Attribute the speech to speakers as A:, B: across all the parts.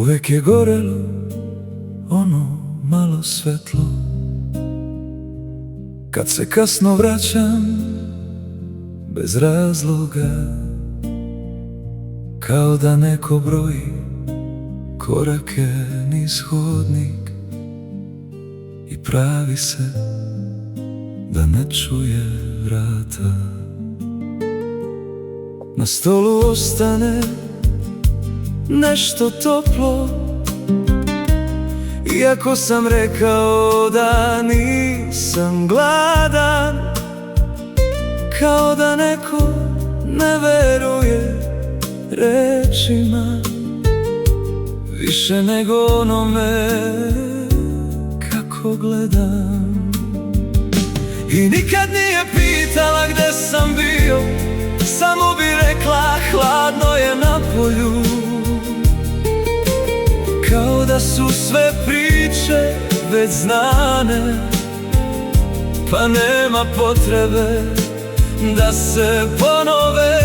A: Uvek je gorelo ono malo svetlo. Kad se kasno vraćam bez razloga, kao da neko broji korake niz hodnik i pravi se da ne čuje vrata. Na stolu ostane nešto toplo, iako sam rekao da nisam gladan. Kao da neko ne veruje rečima više nego onome kako gledam. I nikad nije pitala gde sam bio, samo bi rekla hladno je na polju. Kao da su sve priče već znane, pa nema potrebe da se ponove.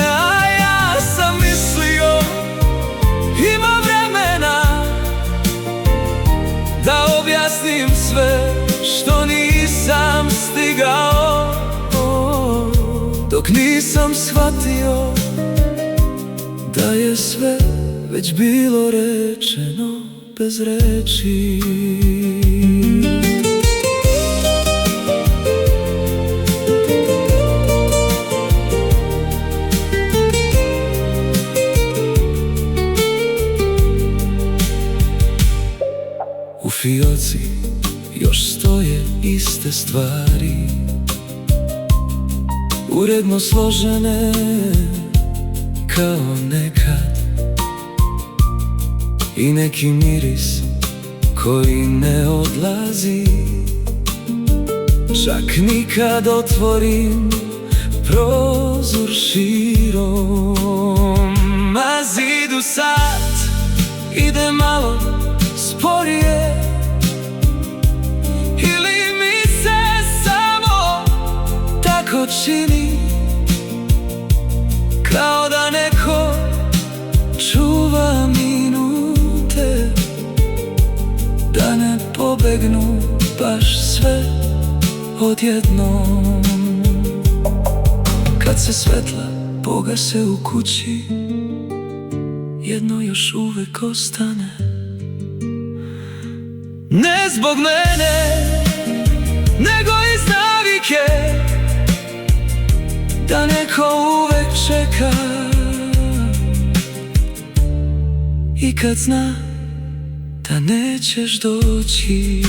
A: A ja sam mislio, ima vremena da objasnim sve što nisam stigao, dok nisam shvatio da je sve već bilo rečeno bez reči. U fioci još stoje iste stvari, uredno složene kao nekad, i neki miris koji ne odlazi, čak nikad otvorim prozor širom. A zidu sad ide malo sporije, ili mi se samo tako čini, kao da neko čuva minute, da ne pobegnu baš sve odjednom. Kad se svetla pogase u kući, jedno još uvek ostane. Ne zbog mene, nego iz navike, da neko uvek čeka, i kad zna da nećeš doći.